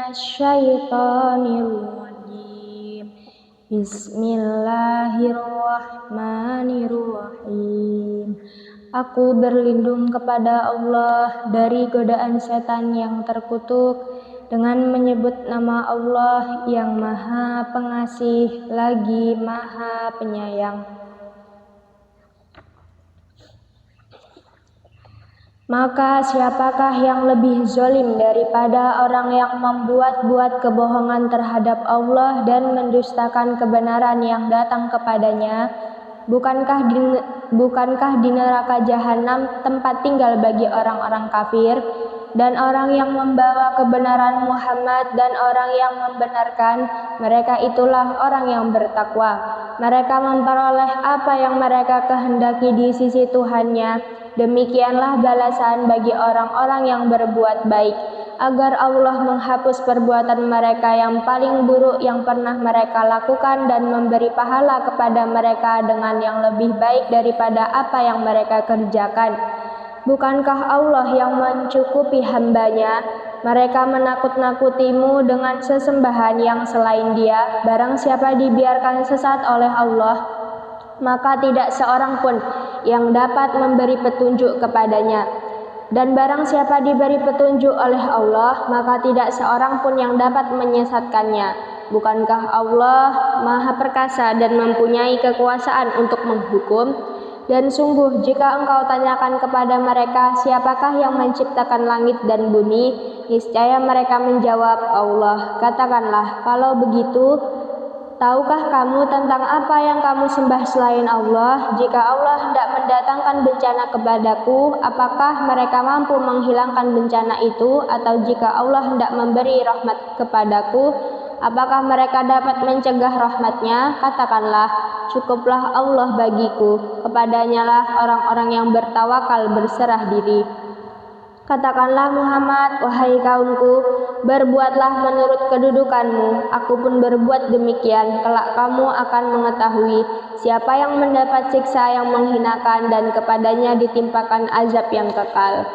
minasyaitonir rajim. Bismillahirrahmanirrahim. Aku berlindung kepada Allah dari godaan setan yang terkutuk dengan menyebut nama Allah yang Maha Pengasih lagi Maha Penyayang. Maka siapakah yang lebih zalim daripada orang yang membuat-buat kebohongan terhadap Allah dan mendustakan kebenaran yang datang kepadanya? Bukankah di neraka jahanam tempat tinggal bagi orang-orang kafir? Dan orang yang membawa kebenaran Muhammad dan orang yang membenarkan, mereka itulah orang yang bertakwa. Mereka memperoleh apa yang mereka kehendaki di sisi Tuhannya. Demikianlah balasan bagi orang-orang yang berbuat baik, agar Allah menghapus perbuatan mereka yang paling buruk yang pernah mereka lakukan dan memberi pahala kepada mereka dengan yang lebih baik daripada apa yang mereka kerjakan. Bukankah Allah yang mencukupi hambanya? Mereka menakut-nakutimu dengan sesembahan yang selain Dia. Barang siapa dibiarkan sesat oleh Allah, maka tidak seorang pun yang dapat memberi petunjuk kepadanya. Dan barang siapa diberi petunjuk oleh Allah, maka tidak seorang pun yang dapat menyesatkannya. Bukankah Allah Maha Perkasa dan mempunyai kekuasaan untuk menghukum? Dan sungguh jika engkau tanyakan kepada mereka siapakah yang menciptakan langit dan bumi, niscaya mereka menjawab Allah. Katakanlah, kalau begitu, tahukah kamu tentang apa yang kamu sembah selain Allah? Jika Allah hendak mendatangkan bencana kepadaku, apakah mereka mampu menghilangkan bencana itu? Atau jika Allah hendak memberi rahmat kepadaku, apakah mereka dapat mencegah rahmatnya? Katakanlah, cukuplah Allah bagiku, kepadanya lah orang-orang yang bertawakal berserah diri. Katakanlah Muhammad, wahai kaumku, berbuatlah menurut kedudukanmu, aku pun berbuat demikian, kelak kamu akan mengetahui siapa yang mendapat siksa yang menghinakan dan kepadanya ditimpakan azab yang kekal.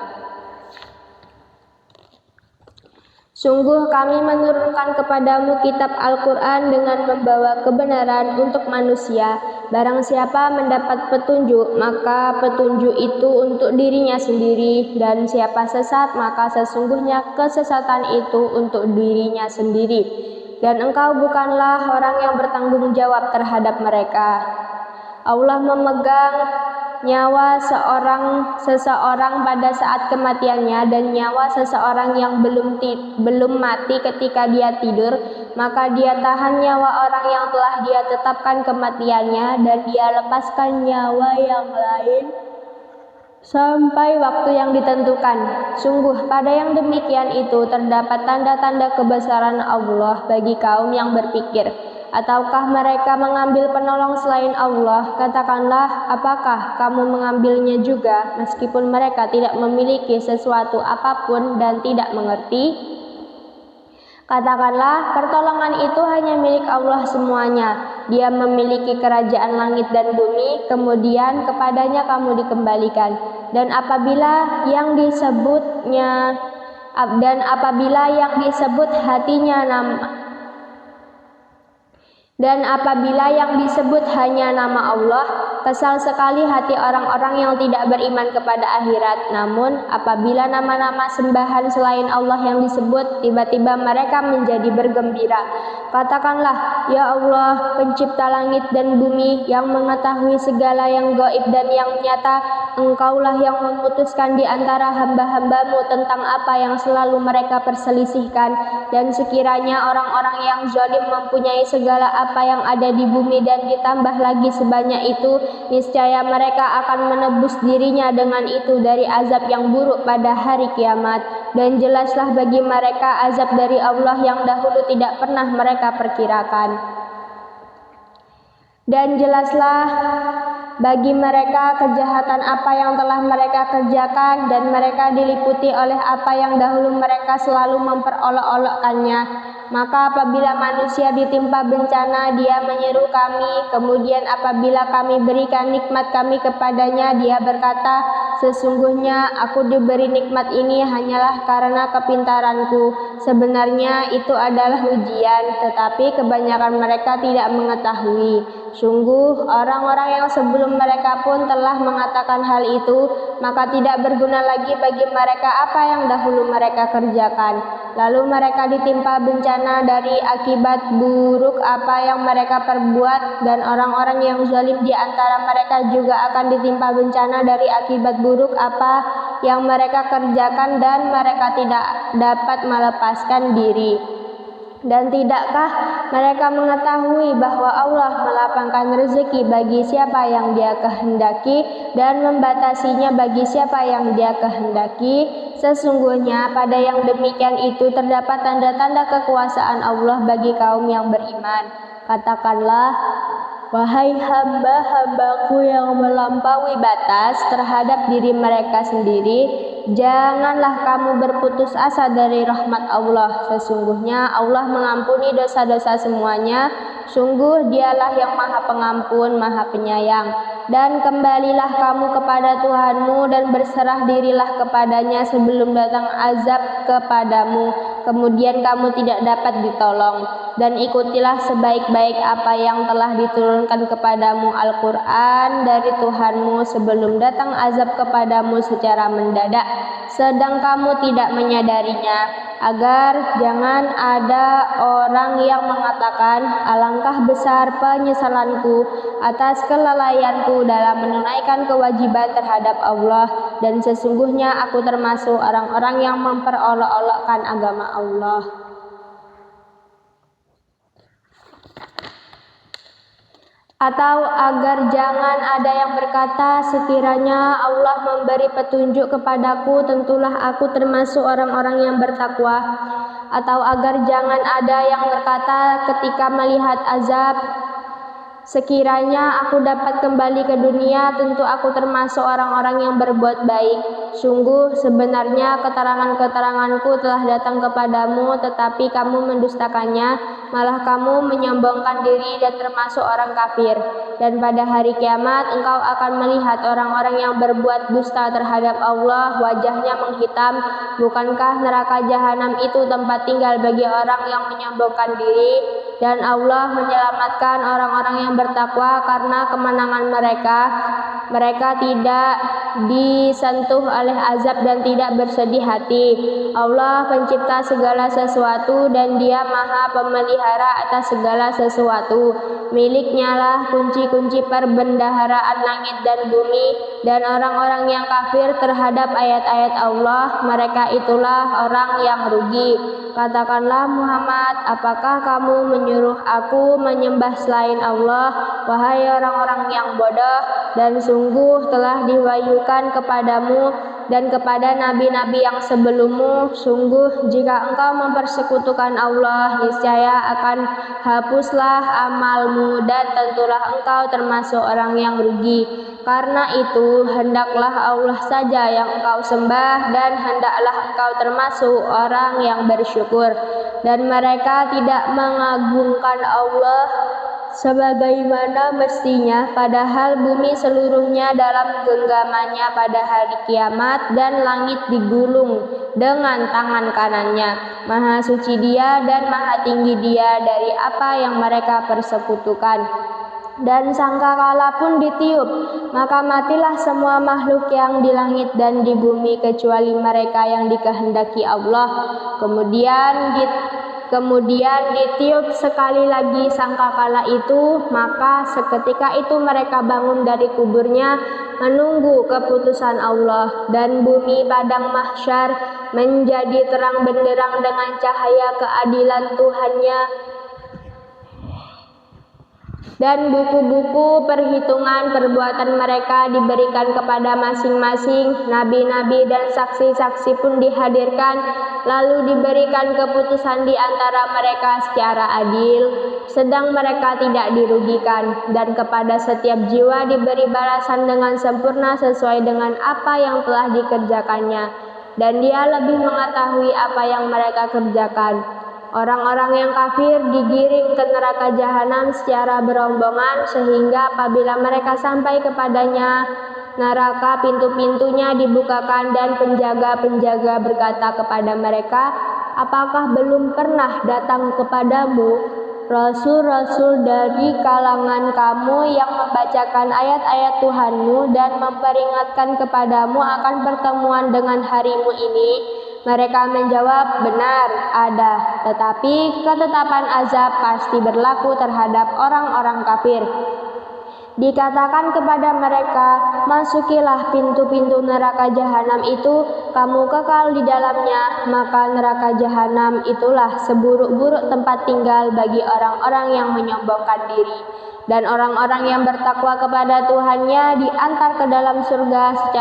Sungguh kami menurunkan kepadamu kitab Al-Quran dengan membawa kebenaran untuk manusia. Barang siapa mendapat petunjuk, maka petunjuk itu untuk dirinya sendiri, dan siapa sesat, maka sesungguhnya kesesatan itu untuk dirinya sendiri. Dan engkau bukanlah orang yang bertanggung jawab terhadap mereka. Allah memegang nyawa seseorang pada saat kematiannya dan nyawa seseorang yang belum mati ketika dia tidur, maka dia tahan nyawa orang yang telah dia tetapkan kematiannya dan dia lepaskan nyawa yang lain sampai waktu yang ditentukan. Sungguh pada yang demikian itu terdapat tanda-tanda kebesaran Allah bagi kaum yang berpikir. Ataukah mereka mengambil penolong selain Allah? Katakanlah, apakah kamu mengambilnya juga meskipun mereka tidak memiliki sesuatu apapun dan tidak mengerti? Katakanlah, pertolongan itu hanya milik Allah semuanya. Dia memiliki kerajaan langit dan bumi, kemudian kepadanya kamu dikembalikan. Dan apabila yang disebut hanya nama Allah, kesal sekali hati orang-orang yang tidak beriman kepada akhirat. Namun apabila nama-nama sembahan selain Allah yang disebut, tiba-tiba mereka menjadi bergembira. Katakanlah, ya Allah, pencipta langit dan bumi, yang mengetahui segala yang gaib dan yang nyata, Engkaulah yang memutuskan di antara hamba-hambamu tentang apa yang selalu mereka perselisihkan. Dan sekiranya orang-orang yang zalim mempunyai segala apa yang ada di bumi dan ditambah lagi sebanyak itu, niscaya mereka akan menebus dirinya dengan itu dari azab yang buruk pada hari kiamat. Dan jelaslah bagi mereka azab dari Allah yang dahulu tidak pernah mereka perkirakan. Dan jelaslah bagi mereka kejahatan apa yang telah mereka kerjakan, dan mereka diliputi oleh apa yang dahulu mereka selalu memperolok-olokkannya. Maka apabila manusia ditimpa bencana, dia menyeru kami, kemudian apabila kami berikan nikmat kami kepadanya, dia berkata, sesungguhnya aku diberi nikmat ini hanyalah karena kepintaranku. Sebenarnya itu adalah ujian, tetapi kebanyakan mereka tidak mengetahui. Sungguh, orang-orang yang sebelum mereka pun telah mengatakan hal itu, maka tidak berguna lagi bagi mereka apa yang dahulu mereka kerjakan. Lalu mereka ditimpa bencana dari akibat buruk apa yang mereka perbuat, dan orang-orang yang zalim di antara mereka juga akan ditimpa bencana dari akibat buruk apa yang mereka kerjakan, dan mereka tidak dapat melepaskan diri. Dan tidakkah mereka mengetahui bahwa Allah melapangkan rezeki bagi siapa yang Dia kehendaki dan membatasinya bagi siapa yang Dia kehendaki? Sesungguhnya pada yang demikian itu terdapat tanda-tanda kekuasaan Allah bagi kaum yang beriman. Katakanlah, wahai hamba-hambaku yang melampaui batas terhadap diri mereka sendiri, janganlah kamu berputus asa dari rahmat Allah. Sesungguhnya Allah mengampuni dosa-dosa semuanya. Sungguh Dialah yang Maha Pengampun, Maha Penyayang. Dan kembalilah kamu kepada Tuhanmu dan berserah dirilah kepadanya sebelum datang azab kepadamu, kemudian kamu tidak dapat ditolong. Dan ikutilah sebaik-baik apa yang telah diturunkan kepadamu Al-Quran dari Tuhanmu sebelum datang azab kepadamu secara mendadak, sedang kamu tidak menyadarinya, agar jangan ada orang yang mengatakan, alangkah besar penyesalanku atas kelalaianku dalam menunaikan kewajiban terhadap Allah, dan sesungguhnya aku termasuk orang-orang yang memperolok-olokkan agama Allah. Atau agar jangan ada yang berkata, sekiranya Allah memberi petunjuk kepadaku, tentulah aku termasuk orang-orang yang bertakwa. Atau agar jangan ada yang berkata ketika melihat azab, sekiranya aku dapat kembali ke dunia, tentu aku termasuk orang-orang yang berbuat baik. Sungguh sebenarnya keterangan-keteranganku telah datang kepadamu, tetapi kamu mendustakannya, malah kamu menyombongkan diri dan termasuk orang kafir. Dan pada hari kiamat engkau akan melihat orang-orang yang berbuat dusta terhadap Allah, wajahnya menghitam. Bukankah neraka jahanam itu tempat tinggal bagi orang yang menyombongkan diri? Dan Allah menyelamatkan orang-orang yang bertakwa karena kemenangan mereka. Mereka tidak disentuh oleh azab dan tidak bersedih hati. Allah pencipta segala sesuatu dan Dia Maha Pemelihara atas segala sesuatu. Miliknya lah kunci-kunci perbendaharaan langit dan bumi. Dan orang-orang yang kafir terhadap ayat-ayat Allah, mereka itulah orang yang rugi. Katakanlah Muhammad, apakah kamu menyuruh aku menyembah selain Allah, wahai orang-orang yang bodoh? Dan sungguh telah diwahyukan kepadamu dan kepada nabi-nabi yang sebelummu, sungguh jika engkau mempersekutukan Allah, niscaya akan hapuslah amalmu dan tentulah engkau termasuk orang yang rugi. Karena itu hendaklah Allah saja yang engkau sembah dan hendaklah engkau termasuk orang yang bersyukur. Dan mereka tidak mengagungkan Allah sebagaimana mestinya, padahal bumi seluruhnya dalam genggamannya pada hari kiamat dan langit digulung dengan tangan kanannya. Maha suci Dia dan maha tinggi Dia dari apa yang mereka persekutukan. Dan sangkakala pun ditiup, maka matilah semua makhluk yang di langit dan di bumi kecuali mereka yang dikehendaki Allah. Kemudian ditiup sekali lagi sangkakala itu, maka seketika itu mereka bangun dari kuburnya menunggu keputusan Allah. Dan bumi padang mahsyar menjadi terang benderang dengan cahaya keadilan Tuhannya, dan buku-buku perhitungan perbuatan mereka diberikan kepada masing-masing. Nabi-nabi dan saksi-saksi pun dihadirkan, lalu diberikan keputusan di antara mereka secara adil, sedang mereka tidak dirugikan. Dan kepada setiap jiwa diberi balasan dengan sempurna sesuai dengan apa yang telah dikerjakannya, dan Dia lebih mengetahui apa yang mereka kerjakan. Orang-orang yang kafir digiring ke neraka jahanam secara berombongan, sehingga apabila mereka sampai kepadanya, neraka pintu-pintunya dibukakan dan penjaga-penjaga berkata kepada mereka, apakah belum pernah datang kepadamu rasul-rasul dari kalangan kamu yang membacakan ayat-ayat Tuhanmu dan memperingatkan kepadamu akan pertemuan dengan harimu ini? Mereka menjawab, benar, ada, tetapi ketetapan azab pasti berlaku terhadap orang-orang kafir. Dikatakan kepada mereka, masukilah pintu-pintu neraka jahanam itu, kamu kekal di dalamnya, maka neraka jahanam itulah seburuk-buruk tempat tinggal bagi orang-orang yang menyombongkan diri. Dan orang-orang yang bertakwa kepada Tuhannya diantar ke dalam surga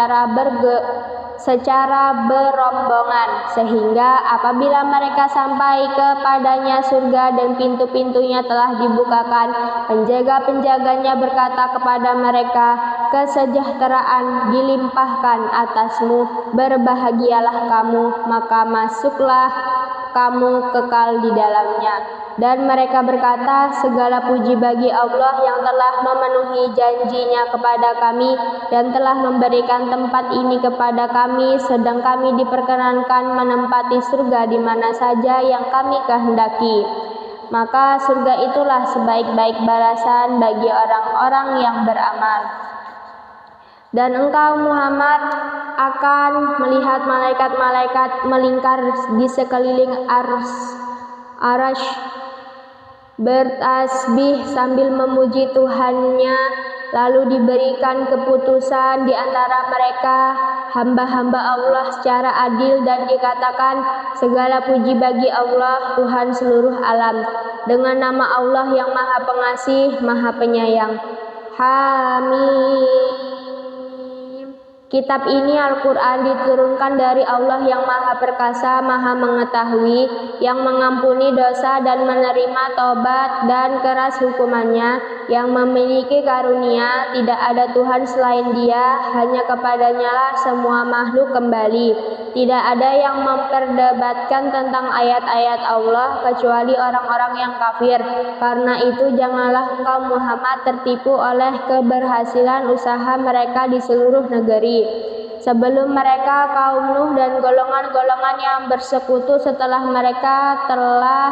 secara berombongan, sehingga apabila mereka sampai kepadanya surga dan pintu-pintunya telah dibukakan, penjaga-penjaganya berkata kepada mereka, kesejahteraan dilimpahkan atasmu, berbahagialah kamu, maka masuklah kamu kekal di dalamnya. Dan mereka berkata, segala puji bagi Allah yang telah memenuhi janjinya kepada kami dan telah memberikan tempat ini kepada kami, sedang kami diperkenankan menempati surga di mana saja yang kami kehendaki. Maka surga itulah sebaik-baik balasan bagi orang-orang yang beramal. Dan engkau Muhammad akan melihat malaikat-malaikat melingkar di sekeliling arasy bertasbih sambil memuji Tuhannya, lalu diberikan keputusan di antara mereka hamba-hamba Allah secara adil dan dikatakan, segala puji bagi Allah Tuhan seluruh alam, dengan nama Allah yang Maha Pengasih, Maha Penyayang. Hamim. Kitab ini Al-Quran diturunkan dari Allah yang Maha Perkasa, Maha Mengetahui, yang mengampuni dosa dan menerima tobat dan keras hukumannya, yang memiliki karunia, tidak ada Tuhan selain Dia, hanya kepadanya lah semua makhluk kembali. Tidak ada yang memperdebatkan tentang ayat-ayat Allah kecuali orang-orang yang kafir. Karena itu janganlah engkau Muhammad tertipu oleh keberhasilan usaha mereka di seluruh negeri. Sebelum mereka kaum Nuh dan golongan-golongan yang bersekutu setelah mereka telah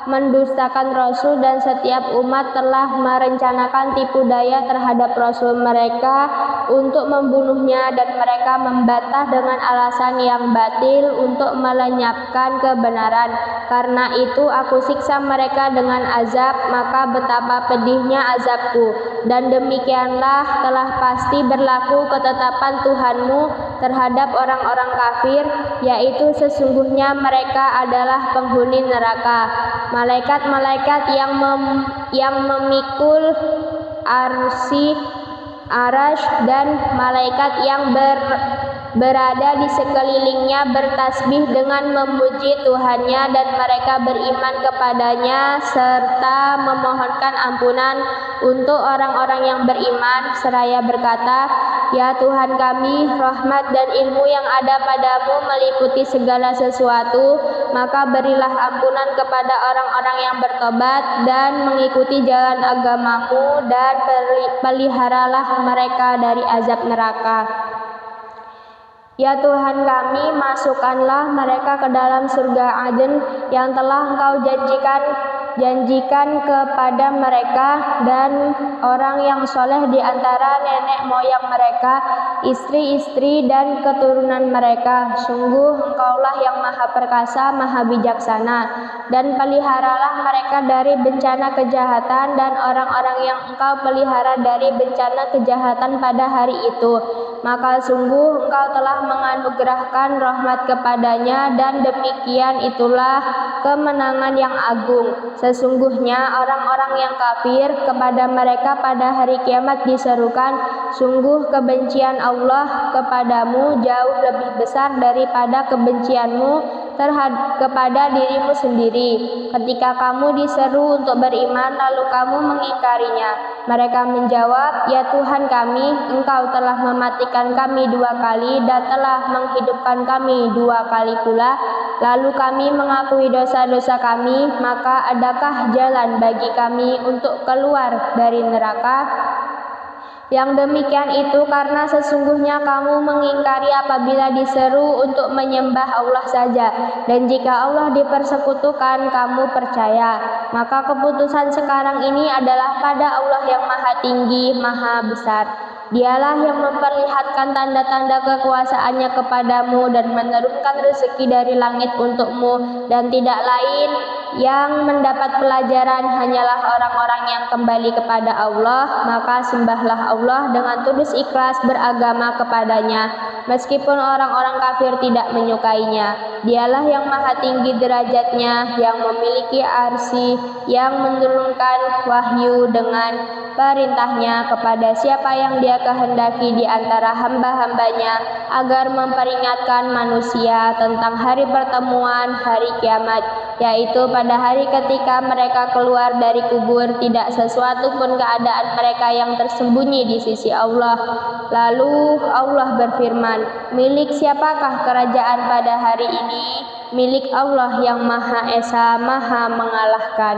mendustakan Rasul, dan setiap umat telah merencanakan tipu daya terhadap Rasul mereka untuk membunuhnya, dan mereka membantah dengan alasan yang batil untuk melenyapkan kebenaran. Karena itu aku siksa mereka dengan azab, maka betapa pedihnya azabku. Dan demikianlah telah pasti berlaku ketetapan Tuhanmu terhadap orang-orang kafir, yaitu sesungguhnya mereka adalah penghuni neraka. Malaikat-malaikat yang memikul arasy dan malaikat yang berada di sekelilingnya bertasbih dengan memuji Tuhannya, dan mereka beriman kepadanya serta memohonkan ampunan untuk orang-orang yang beriman, seraya berkata, ya Tuhan kami, rahmat dan ilmu yang ada padamu meliputi segala sesuatu, maka berilah ampunan kepada orang-orang yang bertobat dan mengikuti jalan agamamu, dan peliharalah mereka dari azab neraka. Ya Tuhan kami, masukkanlah mereka ke dalam surga Aden yang telah Engkau janjikan kepada mereka, dan orang yang soleh di antara nenek moyang mereka, istri-istri dan keturunan mereka. Sungguh Engkaulah yang Maha Perkasa, Maha Bijaksana. Dan peliharalah mereka dari bencana kejahatan, dan orang-orang yang Engkau pelihara dari bencana kejahatan pada hari itu, maka sungguh Engkau telah menganugerahkan rahmat kepadanya, dan demikian itulah kemenangan yang agung. Sesungguhnya orang-orang yang kafir, kepada mereka pada hari kiamat diserukan, sungguh kebencian Allah kepadamu jauh lebih besar daripada kebencianmu kepada dirimu sendiri. Ketika kamu diseru untuk beriman, lalu kamu mengingkarinya. Mereka menjawab, ya Tuhan kami, Engkau telah mematikan kami 2 kali dan telah menghidupkan kami 2 kali pula, lalu kami mengakui dosa-dosa kami, maka adakah jalan bagi kami untuk keluar dari neraka? Yang demikian itu karena sesungguhnya kamu mengingkari apabila diseru untuk menyembah Allah saja, dan jika Allah dipersekutukan kamu percaya. Maka keputusan sekarang ini adalah pada Allah yang maha tinggi, maha besar. Dialah yang memperlihatkan tanda-tanda kekuasaannya kepadamu dan menurunkan rezeki dari langit untukmu, dan tidak lain yang mendapat pelajaran hanyalah orang-orang yang kembali kepada Allah. Maka sembahlah Allah dengan tulus ikhlas beragama kepadanya, meskipun orang-orang kafir tidak menyukainya. Dialah yang maha tinggi derajatnya, yang memiliki arsy, yang menurunkan wahyu dengan perintahnya kepada siapa yang dia kehendaki di antara hamba-hambanya, agar memperingatkan manusia tentang hari pertemuan hari kiamat, yaitu pada hari ketika mereka keluar dari kubur, tidak sesuatu pun keadaan mereka yang tersembunyi di sisi Allah. Lalu Allah berfirman, milik siapakah kerajaan pada hari ini? Milik Allah yang Maha Esa, Maha mengalahkan.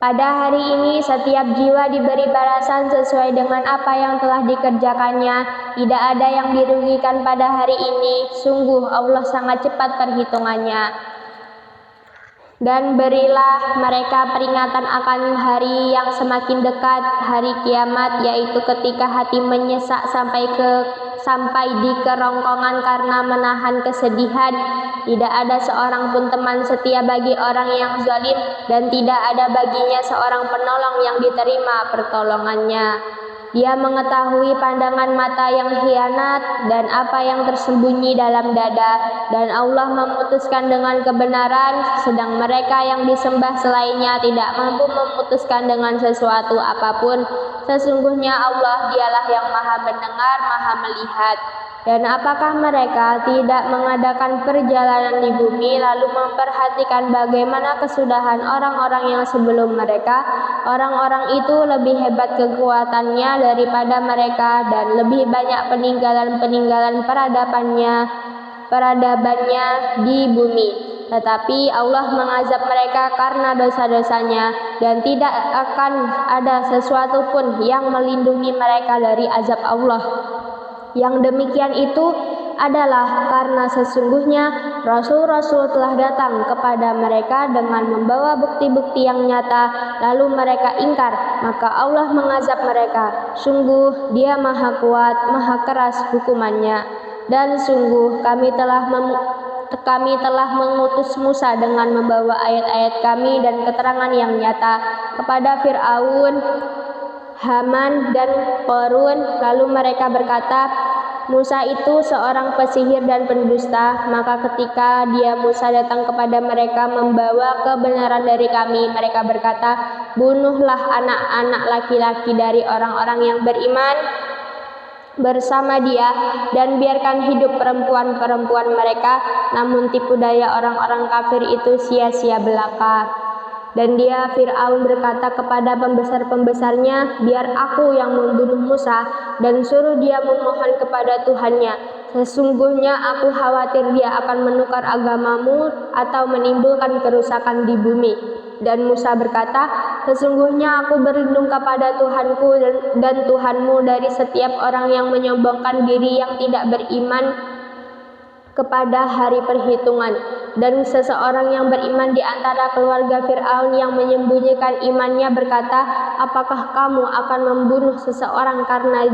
Pada hari ini setiap jiwa diberi balasan sesuai dengan apa yang telah dikerjakannya. Tidak ada yang dirugikan pada hari ini. Sungguh Allah sangat cepat perhitungannya. Dan berilah mereka peringatan akan hari yang semakin dekat, hari kiamat, yaitu ketika hati menyesak sampai di kerongkongan karena menahan kesedihan. Tidak ada seorang pun teman setia bagi orang yang zalim, dan tidak ada baginya seorang penolong yang diterima pertolongannya. Dia mengetahui pandangan mata yang khianat dan apa yang tersembunyi dalam dada, dan Allah memutuskan dengan kebenaran, sedang mereka yang disembah selainnya tidak mampu memutuskan dengan sesuatu apapun. Sesungguhnya Allah dialah yang maha mendengar, maha melihat. Dan apakah mereka tidak mengadakan perjalanan di bumi lalu memperhatikan bagaimana kesudahan orang-orang yang sebelum mereka? Orang-orang itu lebih hebat kekuatannya daripada mereka, dan lebih banyak peninggalan-peninggalan peradabannya di bumi. Tetapi Allah mengazab mereka karena dosa-dosanya, dan tidak akan ada sesuatu pun yang melindungi mereka dari azab Allah. Yang demikian itu adalah karena sesungguhnya rasul-rasul telah datang kepada mereka dengan membawa bukti-bukti yang nyata, lalu mereka ingkar, maka Allah mengazab mereka. Sungguh Dia maha kuat, maha keras hukumannya. Dan sungguh kami telah mengutus Musa dengan membawa ayat-ayat kami dan keterangan yang nyata kepada Fir'aun, Haman, dan Qarun. Lalu mereka berkata, Musa itu seorang pesihir dan pendusta. Maka ketika Musa datang kepada mereka membawa kebenaran dari kami, mereka berkata, bunuhlah anak-anak laki-laki dari orang-orang yang beriman bersama dia, dan biarkan hidup perempuan-perempuan mereka. Namun tipu daya orang-orang kafir itu sia-sia belaka. Dan Fir'aun berkata kepada pembesar-pembesarnya, biar aku yang membunuh Musa, dan suruh dia memohon kepada Tuhannya. Sesungguhnya aku khawatir dia akan menukar agamamu atau menimbulkan kerusakan di bumi. Dan Musa berkata, sesungguhnya aku berlindung kepada Tuhanku dan Tuhanmu dari setiap orang yang menyombongkan diri yang tidak beriman kepada hari perhitungan. Dan seseorang yang beriman di antara keluarga Fir'aun yang menyembunyikan imannya berkata, apakah kamu akan membunuh seseorang karena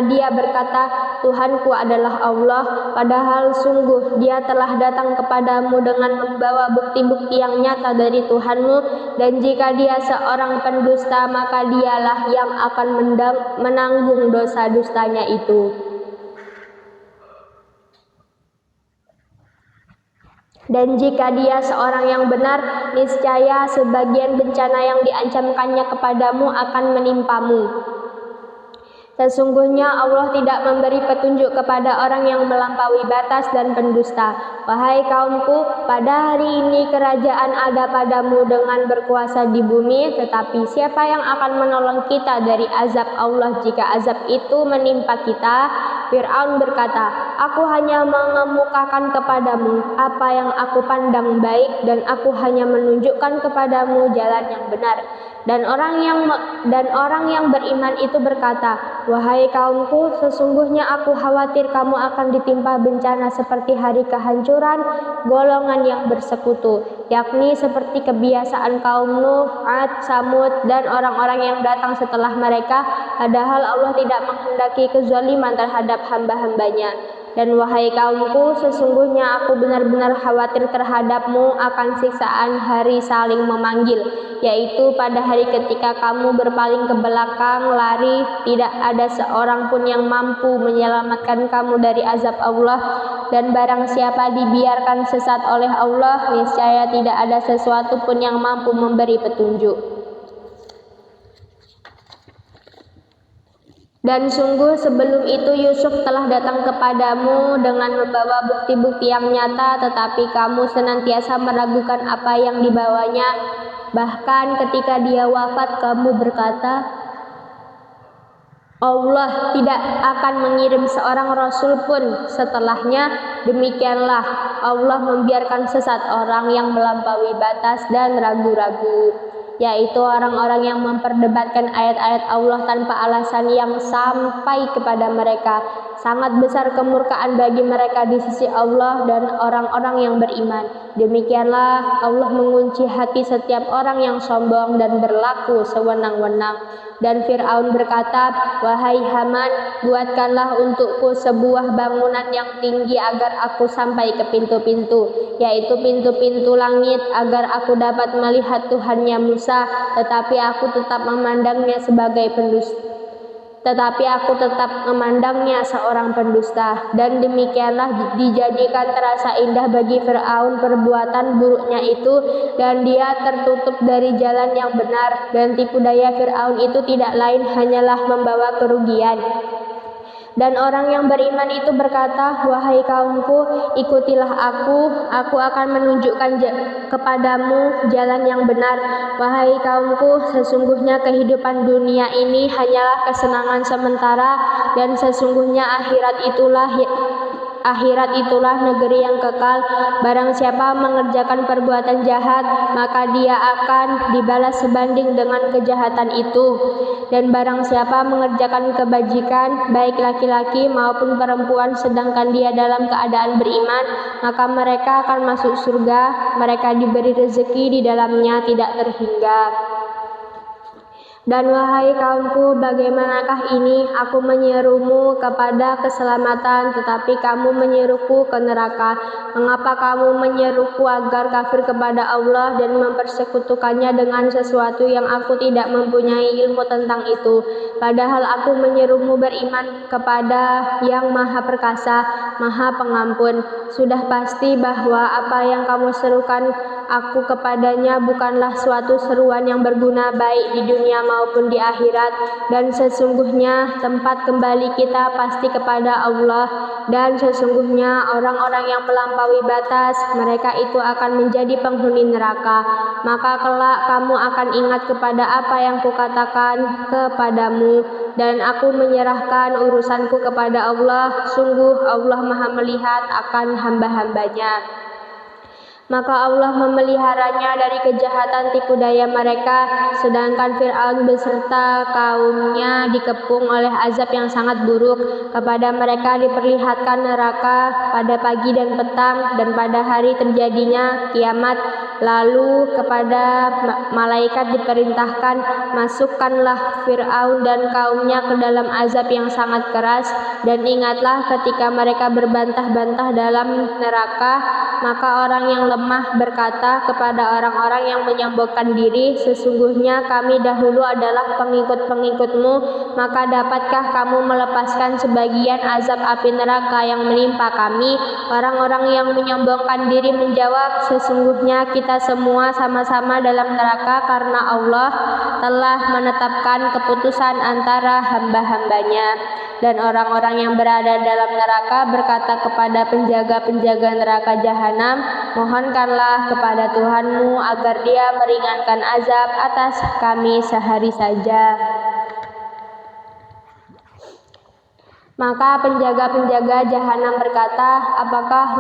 dia berkata, Tuhanku adalah Allah, padahal sungguh dia telah datang kepadamu dengan membawa bukti-bukti yang nyata dari Tuhanmu, dan jika dia seorang pendusta, maka dialah yang akan menanggung dosa dustanya itu. Dan jika dia seorang yang benar, niscaya sebagian bencana yang diancamkannya kepadamu akan menimpamu. Sesungguhnya Allah tidak memberi petunjuk kepada orang yang melampaui batas dan pendusta. Wahai kaumku, pada hari ini kerajaan ada padamu dengan berkuasa di bumi, tetapi siapa yang akan menolong kita dari azab Allah jika azab itu menimpa kita? Fir'aun berkata, "Aku hanya mengemukakan kepadamu apa yang aku pandang baik dan aku hanya menunjukkan kepadamu jalan yang benar." Dan orang yang beriman itu berkata, "Wahai kaumku, sesungguhnya aku khawatir kamu akan ditimpa bencana seperti hari kehancuran golongan yang bersekutu, yakni seperti kebiasaan kaum Nuh, 'Ad, Samud, dan orang-orang yang datang setelah mereka, padahal Allah tidak menghendaki kezaliman terhadap hamba-hambanya. Dan wahai kaumku, sesungguhnya aku benar-benar khawatir terhadapmu akan siksaan hari saling memanggil, yaitu pada hari ketika kamu berpaling ke belakang lari, tidak ada seorang pun yang mampu menyelamatkan kamu dari azab Allah. Dan barang siapa dibiarkan sesat oleh Allah, niscaya tidak ada sesuatu pun yang mampu memberi petunjuk. Dan sungguh sebelum itu Yusuf telah datang kepadamu dengan membawa bukti-bukti yang nyata, tetapi kamu senantiasa meragukan apa yang dibawanya. Bahkan ketika dia wafat kamu berkata, Allah tidak akan mengirim seorang rasul pun setelahnya. Demikianlah Allah membiarkan sesat orang yang melampaui batas dan ragu-ragu, yaitu orang-orang yang memperdebatkan ayat-ayat Allah tanpa alasan yang sampai kepada mereka. Sangat besar kemurkaan bagi mereka di sisi Allah dan orang-orang yang beriman. Demikianlah Allah mengunci hati setiap orang yang sombong dan berlaku sewenang-wenang. Dan Fir'aun berkata, "Wahai Haman, buatkanlah untukku sebuah bangunan yang tinggi agar aku sampai ke pintu-pintu, yaitu pintu-pintu langit, agar aku dapat melihat Tuhannya Musa, tetapi aku tetap memandangnya seorang pendusta." Dan demikianlah dijadikan terasa indah bagi Fir'aun perbuatan buruknya itu, dan dia tertutup dari jalan yang benar, dan tipu daya Fir'aun itu tidak lain hanyalah membawa kerugian. Dan orang yang beriman itu berkata, "Wahai kaumku, ikutilah aku akan menunjukkan kepadamu jalan yang benar. Wahai kaumku, sesungguhnya kehidupan dunia ini hanyalah kesenangan sementara, dan sesungguhnya akhirat itulah negeri yang kekal. Barang siapa mengerjakan perbuatan jahat, maka dia akan dibalas sebanding dengan kejahatan itu. Dan barang siapa mengerjakan kebajikan, baik laki-laki maupun perempuan, sedangkan dia dalam keadaan beriman, maka mereka akan masuk surga. Mereka diberi rezeki di dalamnya tidak terhingga. Dan wahai kaumku, bagaimanakah ini? Aku menyerumu kepada keselamatan, tetapi kamu menyeruku ke neraka. Mengapa kamu menyeruku agar kafir kepada Allah dan mempersekutukannya dengan sesuatu yang aku tidak mempunyai ilmu tentang itu? Padahal aku menyerumu beriman kepada yang Maha Perkasa, Maha Pengampun. Sudah pasti bahwa apa yang kamu serukan aku kepadanya bukanlah suatu seruan yang berguna baik di dunia maupun di akhirat, dan sesungguhnya tempat kembali kita pasti kepada Allah. Dan sesungguhnya orang-orang yang melampaui batas, mereka itu akan menjadi penghuni neraka. Maka kelak kamu akan ingat kepada apa yang kukatakan kepadamu, dan aku menyerahkan urusanku kepada Allah. Sungguh Allah Maha melihat akan hamba-hambanya. Maka Allah memeliharanya dari kejahatan tipu daya mereka, sedangkan Fir'aun beserta kaumnya dikepung oleh azab yang sangat buruk. Kepada mereka diperlihatkan neraka pada pagi dan petang, dan pada hari terjadinya kiamat. Lalu kepada malaikat diperintahkan, "Masukkanlah Fir'aun dan kaumnya ke dalam azab yang sangat keras." Dan ingatlah ketika mereka berbantah-bantah dalam neraka, maka orang yang lemah berkata kepada orang-orang yang menyombongkan diri, "Sesungguhnya kami dahulu adalah pengikut-pengikutmu, maka dapatkah kamu melepaskan sebagian azab api neraka yang menimpa kami?" Orang-orang yang menyombongkan diri menjawab, "Sesungguhnya kita semua sama-sama dalam neraka karena Allah telah menetapkan keputusan antara hamba-hambanya." Dan orang-orang yang berada dalam neraka berkata kepada penjaga-penjaga neraka jahanam, "Mohonkanlah kepada Tuhanmu agar Dia meringankan azab atas kami sehari saja." Maka penjaga-penjaga jahanam berkata, apakah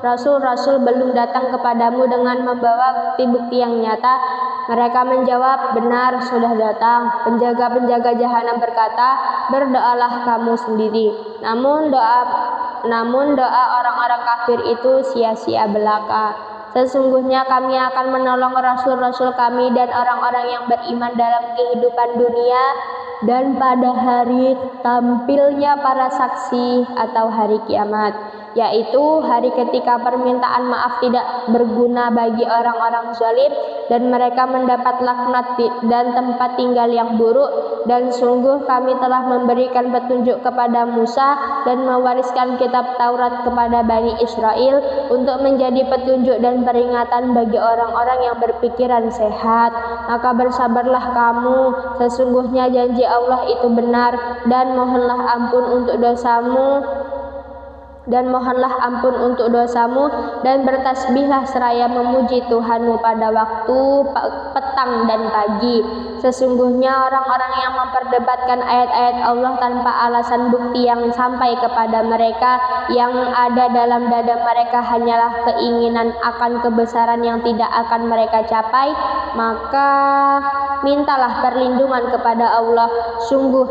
rasul-rasul belum datang kepadamu dengan membawa bukti-bukti yang nyata? Mereka menjawab, benar, sudah datang. Penjaga-penjaga jahanam berkata, berdoalah kamu sendiri. Namun doa orang-orang kafir itu sia-sia belaka. Sesungguhnya kami akan menolong rasul-rasul kami dan orang-orang yang beriman dalam kehidupan dunia dan pada hari tampilnya para saksi atau hari kiamat, yaitu hari ketika permintaan maaf tidak berguna bagi orang-orang zalim dan mereka mendapat laknat dan tempat tinggal yang buruk. Dan sungguh kami telah memberikan petunjuk kepada Musa dan mewariskan kitab Taurat kepada Bani Israel untuk menjadi petunjuk dan peringatan bagi orang-orang yang berpikiran sehat. Maka bersabarlah kamu, sesungguhnya janji Allah itu benar, dan mohonlah ampun untuk dosamu dan bertasbihlah seraya memuji Tuhanmu pada waktu petang dan pagi. Sesungguhnya orang-orang yang memperdebatkan ayat-ayat Allah tanpa alasan bukti yang sampai kepada mereka, yang ada dalam dada mereka hanyalah keinginan akan kebesaran yang tidak akan mereka capai, maka mintalah perlindungan kepada Allah. Sungguh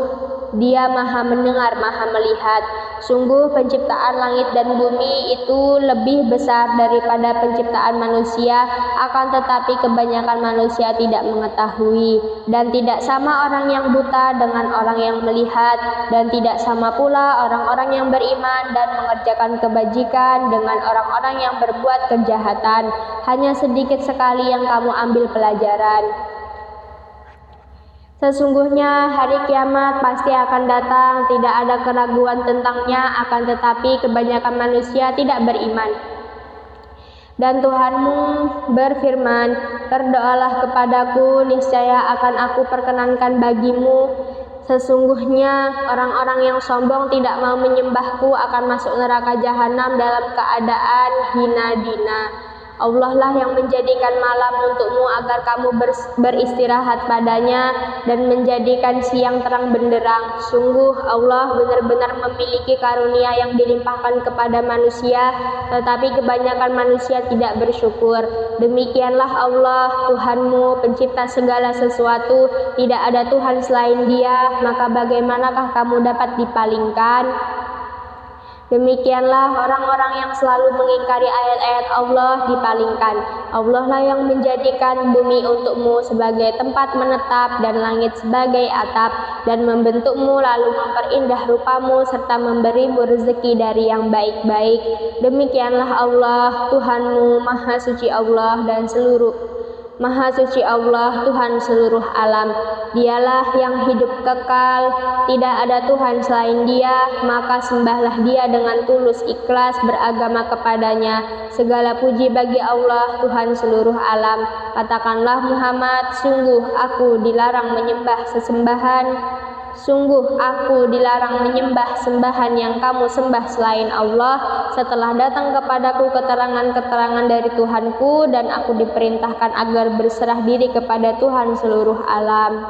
Dia Maha mendengar, Maha melihat. Sungguh penciptaan langit dan bumi itu lebih besar daripada penciptaan manusia, akan tetapi kebanyakan manusia tidak mengetahui. Dan tidak sama orang yang buta dengan orang yang melihat, dan tidak sama pula orang-orang yang beriman dan mengerjakan kebajikan dengan orang-orang yang berbuat kejahatan. Hanya sedikit sekali yang kamu ambil pelajaran. Sesungguhnya hari kiamat pasti akan datang, tidak ada keraguan tentangnya, akan tetapi kebanyakan manusia tidak beriman. Dan Tuhanmu berfirman, berdoalah kepadaku, niscaya akan aku perkenankan bagimu. Sesungguhnya orang-orang yang sombong tidak mau menyembahku akan masuk neraka jahanam dalam keadaan hina dina. Allah lah yang menjadikan malam untukmu agar kamu beristirahat padanya dan menjadikan siang terang benderang. Sungguh Allah benar-benar memiliki karunia yang dilimpahkan kepada manusia, tetapi kebanyakan manusia tidak bersyukur. Demikianlah Allah Tuhanmu, pencipta segala sesuatu, tidak ada Tuhan selain Dia, maka bagaimanakah kamu dapat dipalingkan? Demikianlah orang-orang yang selalu mengingkari ayat-ayat Allah dipalingkan. Allah lah yang menjadikan bumi untukmu sebagai tempat menetap dan langit sebagai atap, dan membentukmu lalu memperindah rupamu serta memberimu rezeki dari yang baik-baik. Demikianlah Allah Tuhanmu, Maha Suci Allah Tuhan seluruh alam. Dialah yang hidup kekal, tidak ada Tuhan selain Dia, maka sembahlah Dia dengan tulus ikhlas beragama kepadanya. Segala puji bagi Allah Tuhan seluruh alam. Katakanlah Muhammad, sungguh aku dilarang menyembah sembahan yang kamu sembah selain Allah, setelah datang kepadaku keterangan-keterangan dari Tuhanku, dan aku diperintahkan agar berserah diri kepada Tuhan seluruh alam.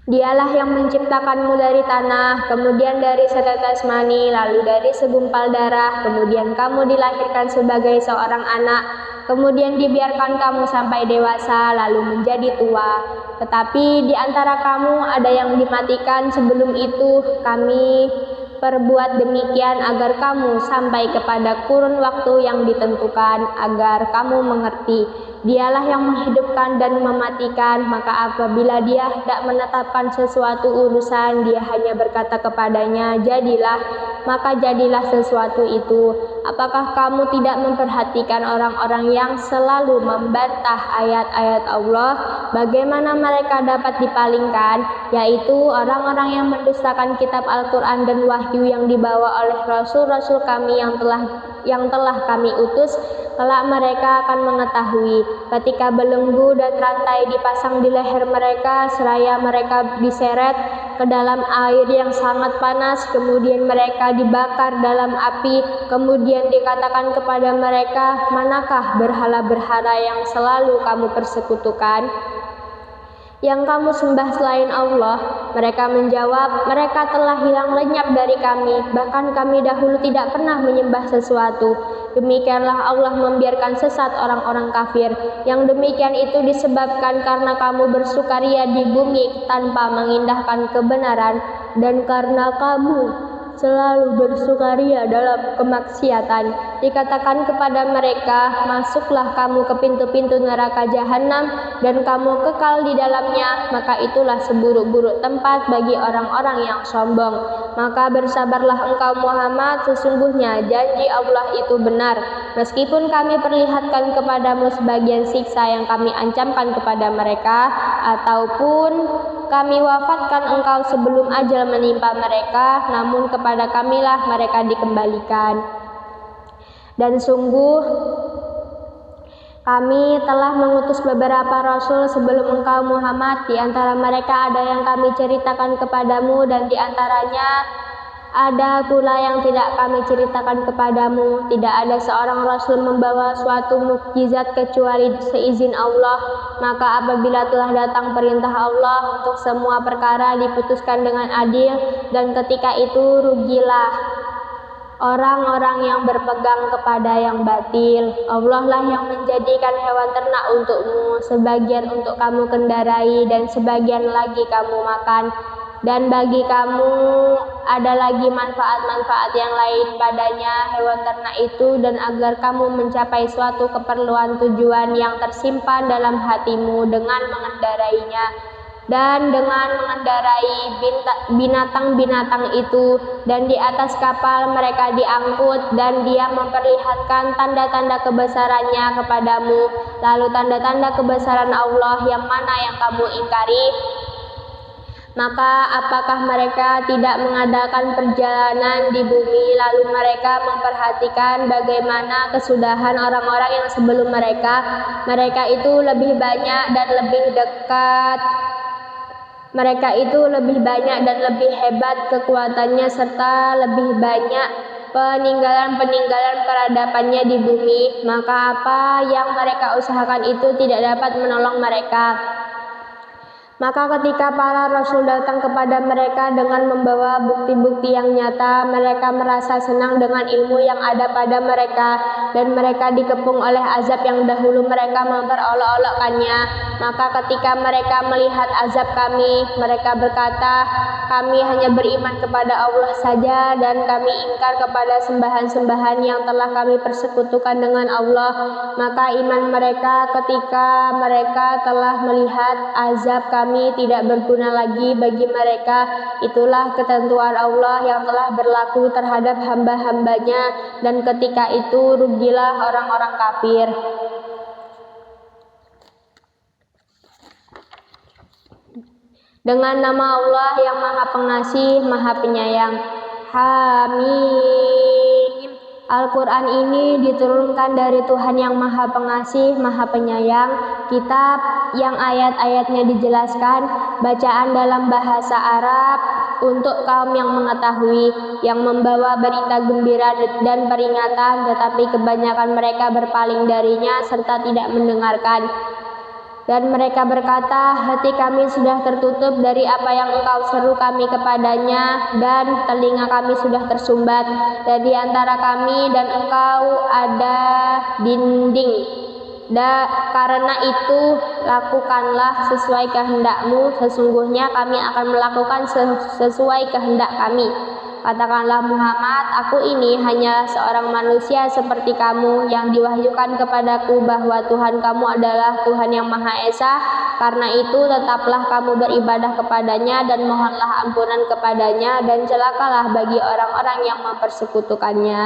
Dialah yang menciptakanmu dari tanah, kemudian dari setetes mani, lalu dari segumpal darah, kemudian kamu dilahirkan sebagai seorang anak, kemudian dibiarkan kamu sampai dewasa, lalu menjadi tua. Tetapi di antara kamu ada yang dimatikan sebelum itu. Kami perbuat demikian agar kamu sampai kepada kurun waktu yang ditentukan, agar kamu mengerti. Dialah yang menghidupkan dan mematikan, maka apabila Dia hendak menetapkan sesuatu urusan, Dia hanya berkata kepadanya, jadilah, maka jadilah sesuatu itu. Apakah kamu tidak memperhatikan orang-orang yang selalu membantah ayat-ayat Allah? Bagaimana mereka dapat dipalingkan? Yaitu orang-orang yang mendustakan kitab Al-Quran dan wahyu yang dibawa oleh rasul-rasul kami yang telah kami utus. Kelak mereka akan mengetahui ketika belenggu dan rantai dipasang di leher mereka, seraya mereka diseret ke dalam air yang sangat panas, kemudian mereka dibakar dalam api, kemudian dikatakan kepada mereka, manakah berhala-berhala yang selalu kamu persekutukan? yang kamu sembah selain Allah? Mereka menjawab, mereka telah hilang lenyap dari kami, bahkan kami dahulu tidak pernah menyembah sesuatu. Demikianlah Allah membiarkan sesat orang-orang kafir. Yang demikian itu disebabkan karena kamu bersukaria di bumi tanpa mengindahkan kebenaran, dan karena kamu selalu bersukaria dalam kemaksiatan. Dikatakan kepada mereka, masuklah kamu ke pintu-pintu neraka jahanam dan kamu kekal di dalamnya, maka itulah seburuk-buruk tempat bagi orang-orang yang sombong. Maka bersabarlah engkau Muhammad, sesungguhnya janji Allah itu benar. Meskipun kami perlihatkan kepadamu sebagian siksa yang kami ancamkan kepada mereka, ataupun kami wafatkan engkau sebelum ajal menimpa mereka, namun kepada kamilah mereka dikembalikan. Dan sungguh kami telah mengutus beberapa rasul sebelum engkau Muhammad. Di antara mereka ada yang kami ceritakan kepadamu, dan di antaranya ada pula yang tidak kami ceritakan kepadamu. Tidak ada seorang rasul membawa suatu mukjizat kecuali seizin Allah. Maka apabila telah datang perintah Allah untuk semua perkara diputuskan dengan adil, dan ketika itu rugilah orang-orang yang berpegang kepada yang batil. Allah lah yang menjadikan hewan ternak untukmu, sebagian untuk kamu kendarai dan sebagian lagi kamu makan. Dan bagi kamu ada lagi manfaat-manfaat yang lain padanya hewan ternak itu, dan agar kamu mencapai suatu keperluan tujuan yang tersimpan dalam hatimu dengan mengendarainya. Dan dengan mengendarai binatang-binatang itu, dan di atas kapal mereka diangkut, dan Dia memperlihatkan tanda-tanda kebesarannya kepadamu. Lalu tanda-tanda kebesaran Allah yang mana yang kamu ingkari? Maka apakah mereka tidak mengadakan perjalanan di bumi, lalu mereka memperhatikan bagaimana kesudahan orang-orang yang sebelum mereka? Mereka itu lebih banyak dan lebih dekat. Mereka itu lebih banyak dan lebih hebat kekuatannya, serta lebih banyak peninggalan-peninggalan peradabannya di bumi. Maka apa yang mereka usahakan itu tidak dapat menolong mereka. Maka ketika para rasul datang kepada mereka dengan membawa bukti-bukti yang nyata, mereka merasa senang dengan ilmu yang ada pada mereka, dan mereka dikepung oleh azab yang dahulu mereka memperolok-olokkannya. Maka ketika mereka melihat azab kami, mereka berkata, kami hanya beriman kepada Allah saja, dan kami ingkar kepada sembahan-sembahan yang telah kami persekutukan dengan Allah. Maka iman mereka ketika mereka telah melihat azab kami tidak berguna lagi bagi mereka. Itulah ketentuan Allah yang telah berlaku terhadap hamba-hambanya, dan ketika itu rugilah orang-orang kafir. Dengan nama Allah yang Maha Pengasih, Maha Penyayang. Hamim. Al-Quran ini diturunkan dari Tuhan yang Maha Pengasih, Maha Penyayang. Kitab yang ayat-ayatnya dijelaskan, bacaan dalam bahasa Arab untuk kaum yang mengetahui, yang membawa berita gembira dan peringatan, tetapi kebanyakan mereka berpaling darinya serta tidak mendengarkan. Dan mereka berkata, hati kami sudah tertutup dari apa yang engkau seru kami kepadanya, dan telinga kami sudah tersumbat. Dan di antara kami dan engkau ada dinding. Karena itu lakukanlah sesuai kehendakmu, sesungguhnya kami akan melakukan sesuai kehendak kami. Katakanlah Muhammad, aku ini hanya seorang manusia seperti kamu yang diwahyukan kepadaku bahwa Tuhan kamu adalah Tuhan yang Maha Esa. Karena itu tetaplah kamu beribadah kepadanya dan mohonlah ampunan kepadanya, dan celakalah bagi orang-orang yang mempersekutukannya,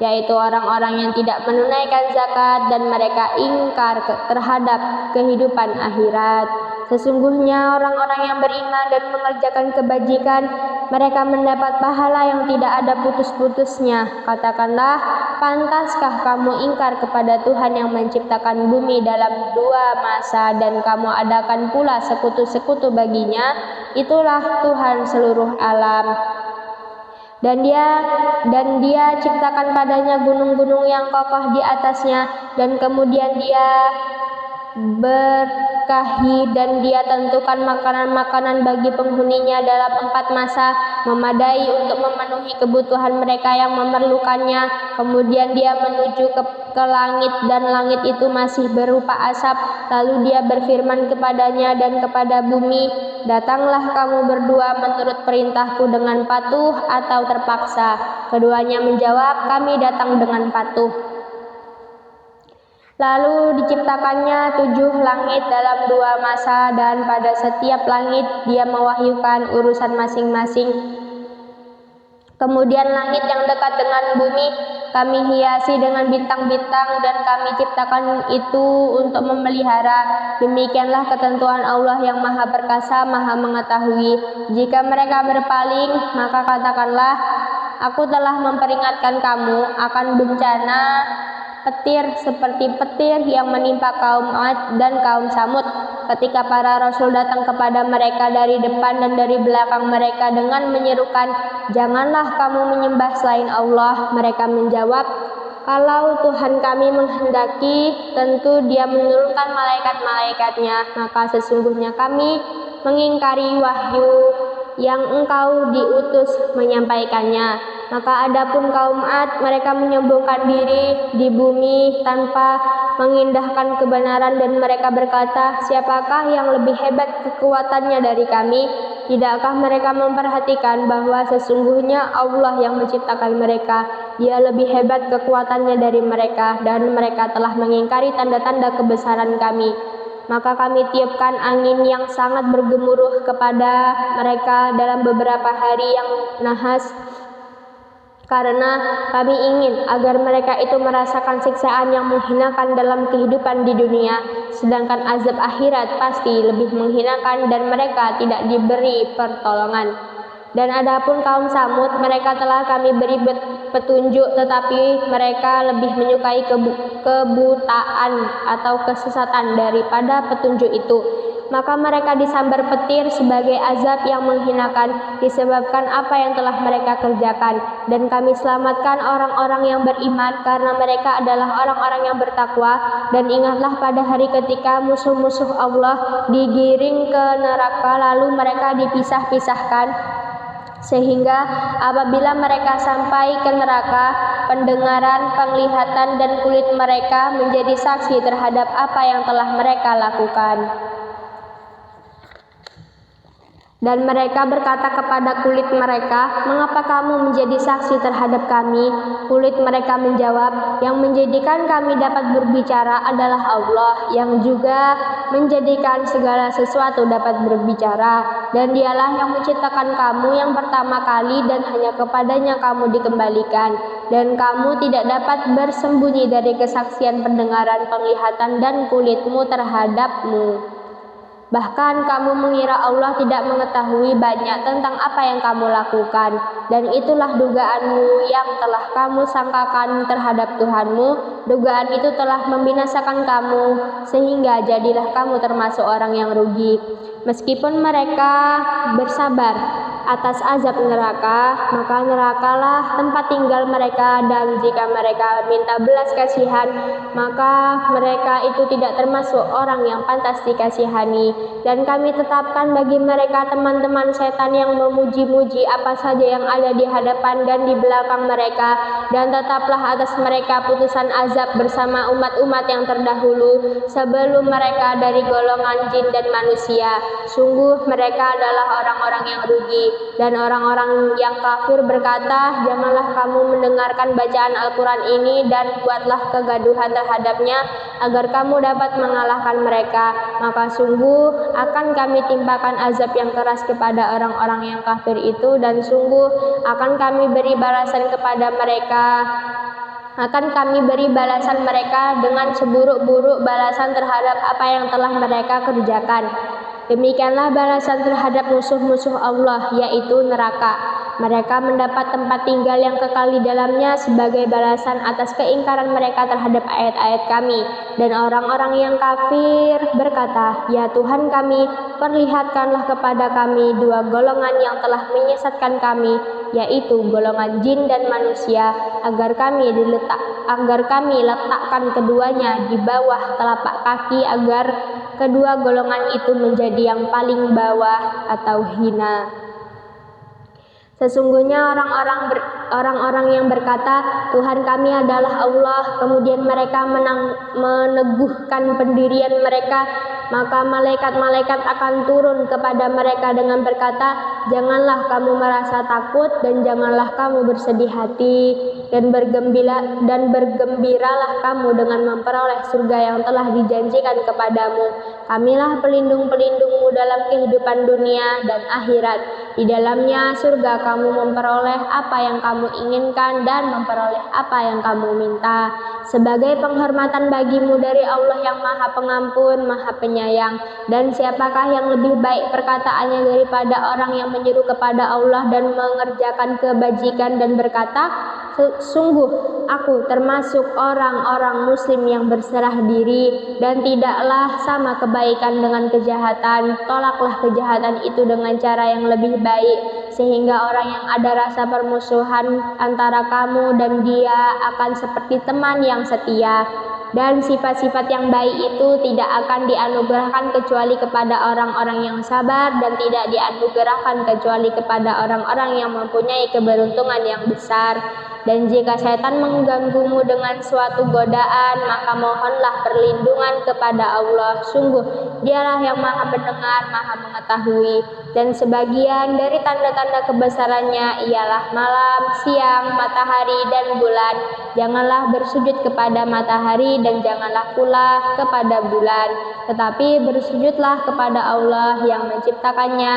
yaitu orang-orang yang tidak menunaikan zakat dan mereka ingkar terhadap kehidupan akhirat. Sesungguhnya orang-orang yang beriman dan mengerjakan kebajikan, mereka mendapat pahala yang tidak ada putus-putusnya. Katakanlah, pantaskah kamu ingkar kepada Tuhan yang menciptakan bumi dalam 2 masa, dan kamu adakan pula sekutu-sekutu baginya? Itulah Tuhan seluruh alam. Dan dia ciptakan padanya gunung-gunung yang kokoh di atasnya, dan kemudian dia berkahi, dan Dia tentukan makanan-makanan bagi penghuninya dalam 4 masa, memadai untuk memenuhi kebutuhan mereka yang memerlukannya. Kemudian Dia menuju ke langit, dan langit itu masih berupa asap. Lalu Dia berfirman kepadanya dan kepada bumi, "Datanglah kamu berdua menurut perintahku dengan patuh atau terpaksa." Keduanya menjawab, "Kami datang dengan patuh." Lalu diciptakannya 7 langit dalam 2 masa, dan pada setiap langit Dia mewahyukan urusan masing-masing. Kemudian langit yang dekat dengan bumi Kami hiasi dengan bintang-bintang, dan Kami ciptakan itu untuk memelihara. Demikianlah ketentuan Allah yang Maha Perkasa, Maha Mengetahui. Jika mereka berpaling, maka katakanlah, "Aku telah memperingatkan kamu akan bencana petir seperti petir yang menimpa kaum Ad dan kaum Samud ketika para rasul datang kepada mereka dari depan dan dari belakang mereka dengan menyerukan, 'Janganlah kamu menyembah selain Allah.' Mereka menjawab, 'Kalau Tuhan kami menghendaki, tentu Dia menurunkan malaikat-malaikatnya, maka sesungguhnya kami mengingkari wahyu yang Engkau diutus menyampaikannya.' Maka adapun kaum Ad, mereka menyombongkan diri di bumi tanpa mengindahkan kebenaran, dan mereka berkata, 'Siapakah yang lebih hebat kekuatannya dari kami?' Tidakkah mereka memperhatikan bahwa sesungguhnya Allah yang menciptakan mereka, Dia lebih hebat kekuatannya dari mereka, dan mereka telah mengingkari tanda-tanda kebesaran kami. Maka kami tiupkan angin yang sangat bergemuruh kepada mereka dalam beberapa hari yang nahas, karena kami ingin agar mereka itu merasakan siksaan yang menghinakan dalam kehidupan di dunia, sedangkan azab akhirat pasti lebih menghinakan dan mereka tidak diberi pertolongan. Dan adapun kaum Samud, mereka telah kami beri petunjuk, tetapi mereka lebih menyukai kebutaan atau kesesatan daripada petunjuk itu. Maka mereka disambar petir sebagai azab yang menghinakan disebabkan apa yang telah mereka kerjakan. Dan kami selamatkan orang-orang yang beriman karena mereka adalah orang-orang yang bertakwa. Dan ingatlah pada hari ketika musuh-musuh Allah digiring ke neraka, lalu mereka dipisah-pisahkan, sehingga apabila mereka sampai ke neraka, pendengaran, penglihatan, dan kulit mereka menjadi saksi terhadap apa yang telah mereka lakukan. Dan mereka berkata kepada kulit mereka, 'Mengapa kamu menjadi saksi terhadap kami?' Kulit mereka menjawab, 'Yang menjadikan kami dapat berbicara adalah Allah, yang juga menjadikan segala sesuatu dapat berbicara. Dan Dialah yang menciptakan kamu yang pertama kali, dan hanya kepadanya kamu dikembalikan. Dan kamu tidak dapat bersembunyi dari kesaksian pendengaran, penglihatan, dan kulitmu terhadapmu. Bahkan kamu mengira Allah tidak mengetahui banyak tentang apa yang kamu lakukan, dan itulah dugaanmu yang telah kamu sangkakan terhadap Tuhanmu. Dugaan itu telah membinasakan kamu, sehingga jadilah kamu termasuk orang yang rugi. Meskipun mereka bersabar atas azab neraka, maka nerakalah tempat tinggal mereka, dan jika mereka minta belas kasihan, maka mereka itu tidak termasuk orang yang pantas dikasihani. Dan kami tetapkan bagi mereka teman-teman setan yang memuji-muji apa saja yang ada di hadapan dan di belakang mereka, dan tetaplah atas mereka putusan azab bersama umat-umat yang terdahulu sebelum mereka dari golongan jin dan manusia. Sungguh mereka adalah orang-orang yang rugi. Dan orang-orang yang kafir berkata, 'Janganlah kamu mendengarkan bacaan Al-Quran ini dan buatlah kegaduhan terhadapnya agar kamu dapat mengalahkan mereka. Maka sungguh akan kami timpakan azab yang keras kepada orang-orang yang kafir itu, dan sungguh akan kami beri balasan kepada mereka. Akan kami beri balasan mereka dengan seburuk-buruk balasan terhadap apa yang telah mereka kerjakan. Demikianlah balasan terhadap musuh-musuh Allah, yaitu neraka. Mereka mendapat tempat tinggal yang kekal di dalamnya sebagai balasan atas keingkaran mereka terhadap ayat-ayat kami. Dan orang-orang yang kafir berkata, 'Ya Tuhan kami, perlihatkanlah kepada kami 2 golongan yang telah menyesatkan kami, yaitu golongan jin dan manusia, agar kami letakkan keduanya di bawah telapak kaki, agar kedua golongan itu menjadi yang paling bawah atau hina. Sesungguhnya orang-orang yang berkata, Tuhan kami adalah Allah, kemudian mereka meneguhkan pendirian mereka, maka malaikat-malaikat akan turun kepada mereka dengan berkata, janganlah kamu merasa takut dan janganlah kamu bersedih hati, dan bergembiralah kamu dengan memperoleh surga yang telah dijanjikan kepadamu. Kamilah pelindung-pelindungmu dalam kehidupan dunia dan akhirat. Di dalamnya surga kamu memperoleh apa yang kamu inginkan dan memperoleh apa yang kamu minta, sebagai penghormatan bagimu dari Allah yang Maha Pengampun, Maha Penyayang. Dan siapakah yang lebih baik perkataannya daripada orang yang menyeru kepada Allah dan mengerjakan kebajikan dan berkata, sungguh aku termasuk orang-orang muslim yang berserah diri, dan tidaklah sama kebaikan dengan kejahatan. Tolaklah kejahatan itu dengan cara yang lebih baik, sehingga orang yang ada rasa permusuhan antara kamu dan dia akan seperti teman yang setia. Dan sifat-sifat yang baik itu tidak akan dianugerahkan kecuali kepada orang-orang yang sabar, dan tidak dianugerahkan kecuali kepada orang-orang yang mempunyai keberuntungan yang besar. Dan jika setan mengganggumu dengan suatu godaan, maka mohonlah perlindungan kepada Allah. Sungguh Dialah yang Maha mendengar, Maha mengetahui. Dan sebagian dari tanda-tanda kebesarannya ialah malam, siang, matahari, dan bulan. Janganlah bersujud kepada matahari dan janganlah pula kepada bulan, tetapi bersujudlah kepada Allah yang menciptakannya,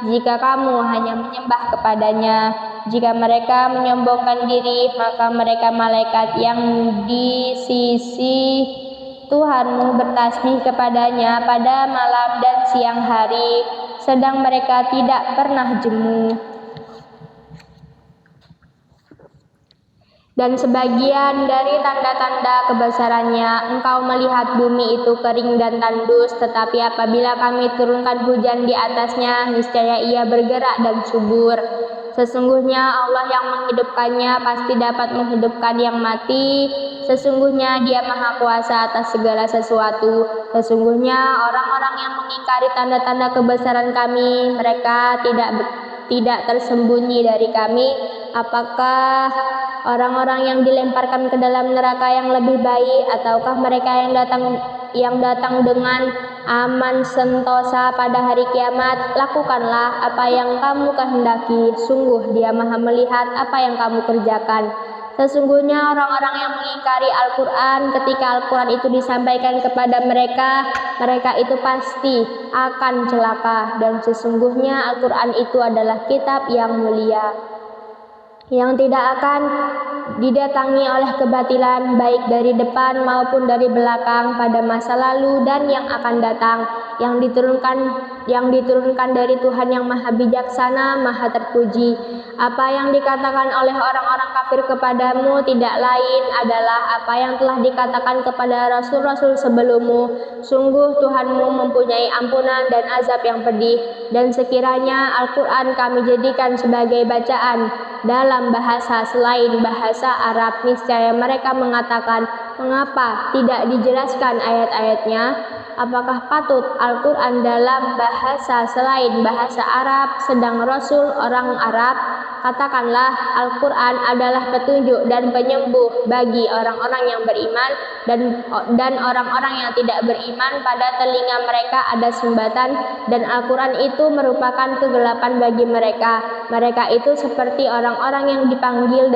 jika kamu hanya menyembah kepadanya. Jika mereka menyombongkan diri, maka mereka malaikat yang di sisi Tuhanmu bertasbih kepadanya pada malam dan siang hari, sedang mereka tidak pernah jemu. Dan sebagian dari tanda-tanda kebesarannya, engkau melihat bumi itu kering dan tandus, tetapi apabila kami turunkan hujan di atasnya, niscaya ia bergerak dan subur. Sesungguhnya Allah yang menghidupkannya pasti dapat menghidupkan yang mati. Sesungguhnya Dia Maha Kuasa atas segala sesuatu. Sesungguhnya orang-orang yang mengingkari tanda-tanda kebesaran kami, mereka tidak tersembunyi dari kami. Apakah orang-orang yang dilemparkan ke dalam neraka yang lebih baik, ataukah mereka yang datang dengan aman sentosa pada hari kiamat? Lakukanlah apa yang kamu kehendaki, sungguh Dia Maha melihat apa yang kamu kerjakan. Sesungguhnya orang-orang yang mengingkari Al-Quran, ketika Al-Quran itu disampaikan kepada mereka, mereka itu pasti akan celaka. Dan sesungguhnya Al-Quran itu adalah kitab yang mulia, yang tidak akan didatangi oleh kebatilan, baik dari depan maupun dari belakang, pada masa lalu dan yang akan datang, yang diturunkan dari Tuhan yang Maha Bijaksana, Maha Terpuji. Apa yang dikatakan oleh orang-orang kafir kepadamu tidak lain adalah apa yang telah dikatakan kepada rasul-rasul sebelummu. Sungguh Tuhanmu mempunyai ampunan dan azab yang pedih. Dan sekiranya Al-Quran kami jadikan sebagai bacaan dalam bahasa selain bahasa Arab, niscaya mereka mengatakan, mengapa tidak dijelaskan ayat-ayatnya? Apakah patut Al-Quran dalam bahasa selain bahasa Arab, sedang Rasul orang Arab? Katakanlah, Al-Quran adalah petunjuk dan penyembuh bagi orang-orang yang beriman, dan orang-orang yang tidak beriman pada telinga mereka ada sumbatan, dan Al-Quran itu merupakan kegelapan bagi mereka. Mereka itu seperti orang-orang yang dipanggil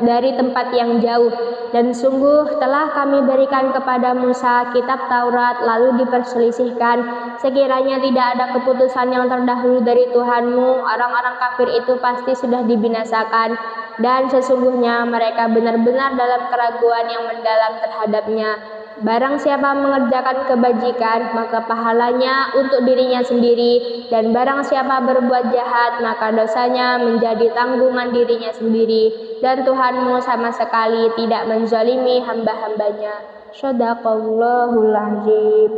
dari tempat yang jauh. Dan sungguh telah kami berikan kepada Musa kitab Taurat, lalu diperselisihkan. Sekiranya tidak ada keputusan yang terdahulu dari Tuhanmu, orang-orang kafir itu pasti sudah dibinasakan. Dan sesungguhnya mereka benar-benar dalam keraguan yang mendalam terhadapnya. Barang siapa mengerjakan kebajikan, maka pahalanya untuk dirinya sendiri, dan barang siapa berbuat jahat, maka dosanya menjadi tanggungan dirinya sendiri. Dan Tuhanmu sama sekali tidak menzalimi hamba-hambanya. Shadaqallahul azim.